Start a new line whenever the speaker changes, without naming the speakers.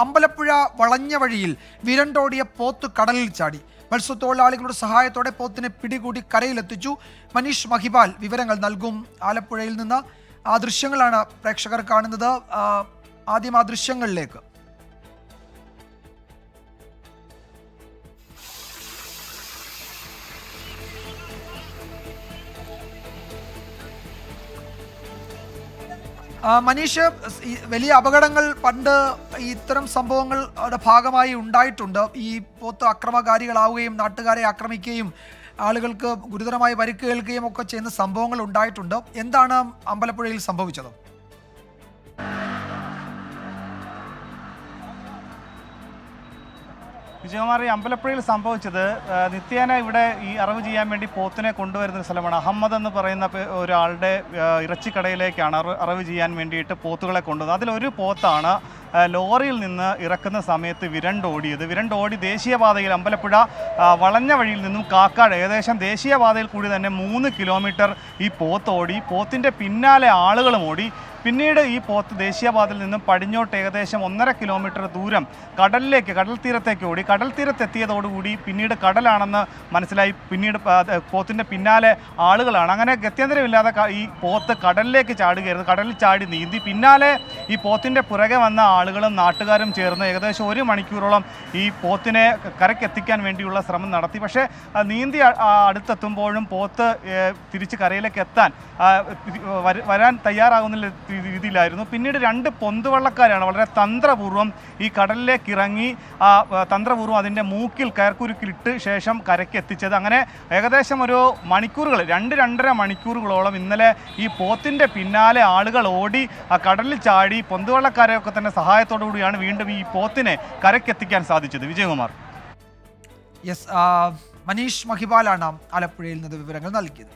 അമ്പലപ്പുഴ വളഞ്ഞ വഴിയിൽ വിരണ്ടോടിയ പോത്ത് കടലിൽ ചാടി. മത്സ്യത്തൊഴിലാളികളുടെ സഹായത്തോടെ പോത്തിനെ പിടികൂടി കരയിലെത്തിച്ചു. മനീഷ് മഹിപാൽ വിവരങ്ങൾ നൽകും. ആലപ്പുഴയിൽ നിന്ന് ആ ദൃശ്യങ്ങളാണ് പ്രേക്ഷകർ കാണുന്നത്. ആദ്യം ആ ദൃശ്യങ്ങളിലേക്ക്. മനീഷ്, വലിയ അപകടങ്ങൾ പണ്ട് ഇത്തരം സംഭവങ്ങളുടെ ഭാഗമായി ഉണ്ടായിട്ടുണ്ട്. ഈ പോത്ത് അക്രമകാരികളാവുകയും നാട്ടുകാരെ ആക്രമിക്കുകയും ആളുകൾക്ക് ഗുരുതരമായി പരിക്കേൽക്കുകയും ഒക്കെ ചെയ്യുന്ന സംഭവങ്ങൾ ഉണ്ടായിട്ടുണ്ട്. എന്താണ് അമ്പലപ്പുഴയിൽ സംഭവിച്ചത്?
വിജയകുമാർ, ഈ അമ്പലപ്പുഴയിൽ സംഭവിച്ചത് നിത്യേന ഇവിടെ ഈ അറവ് ചെയ്യാൻ വേണ്ടി പോത്തിനെ കൊണ്ടുവരുന്ന സ്ഥലമാണ്. അഹമ്മദ് എന്ന് പറയുന്ന ഒരാളുടെ ഇറച്ചിക്കടയിലേക്കാണ് അറവ് ചെയ്യാൻ വേണ്ടിയിട്ട് പോത്തുകളെ കൊണ്ടുവന്നത്. അതിലൊരു പോത്താണ് ലോറിയിൽ നിന്ന് ഇറക്കുന്ന സമയത്ത് വിരണ്ടോടി ദേശീയപാതയിൽ അമ്പലപ്പുഴ വളഞ്ഞ വഴിയിൽ നിന്നും കാക്കാട് ഏകദേശം ദേശീയപാതയിൽ കൂടി തന്നെ 3 കിലോമീറ്റർ ഈ പോത്തോടി. പോത്തിൻ്റെ പിന്നാലെ ആളുകളും ഓടി. പിന്നീട് ഈ പോത്ത് ദേശീയപാതയിൽ നിന്നും പടിഞ്ഞോട്ട് ഏകദേശം 1.5 കിലോമീറ്റർ ദൂരം കടൽ തീരത്തേക്ക് ഓടി. കടൽ തീരത്തെത്തിയതോടുകൂടി പിന്നീട് കടലാണെന്ന് മനസ്സിലായി. പിന്നീട് പോത്തിൻ്റെ പിന്നാലെ ആളുകളാണ്. അങ്ങനെ ഗത്യന്തരമില്ലാതെ ഈ പോത്ത് കടലിലേക്ക് ചാടുകയായിരുന്നു. കടലിൽ ചാടി നീന്തി. പിന്നാലെ ഈ പോത്തിൻ്റെ പുറകെ വന്ന ആളുകളും നാട്ടുകാരും ചേർന്ന് ഏകദേശം 1 മണിക്കൂറോളം ഈ പോത്തിനെ കരക്കെത്തിക്കാൻ വേണ്ടിയുള്ള ശ്രമം നടത്തി. പക്ഷേ നീന്തി അടുത്തെത്തുമ്പോഴും പോത്ത് തിരിച്ച് കരയിലേക്ക് എത്താൻ വരാൻ തയ്യാറാകുന്ന രീതിയിലായിരുന്നു. പിന്നീട് 2 പൊന്തുവള്ളക്കാരാണ് വളരെ തന്ത്രപൂർവ്വം ഈ കടലിലേക്ക് ഇറങ്ങി തന്ത്രപൂർവ്വം അതിൻ്റെ മൂക്കിൽ കയർക്കുരുക്കിലിട്ട് ശേഷം കരയ്ക്ക് എത്തിച്ചത്. അങ്ങനെ ഏകദേശം ഒരു മണിക്കൂറുകൾ 2-2.5 മണിക്കൂറുകളോളം ഇന്നലെ ഈ പോത്തിൻ്റെ പിന്നാലെ ആളുകൾ ഓടി കടലിൽ ചാടി പൊന്തുവള്ളക്കാരെയൊക്കെ തന്നെ സഹായത്തോടു കൂടിയാണ് വീണ്ടും ഈ പോത്തിനെ കരയ്ക്കെത്തിക്കാൻ സാധിച്ചത്. വിജയകുമാർ.
യെസ്, മനീഷ് മഹിപാലാണ് ആലപ്പുഴയിൽ നിന്ന് വിവരങ്ങൾ നൽകിയത്.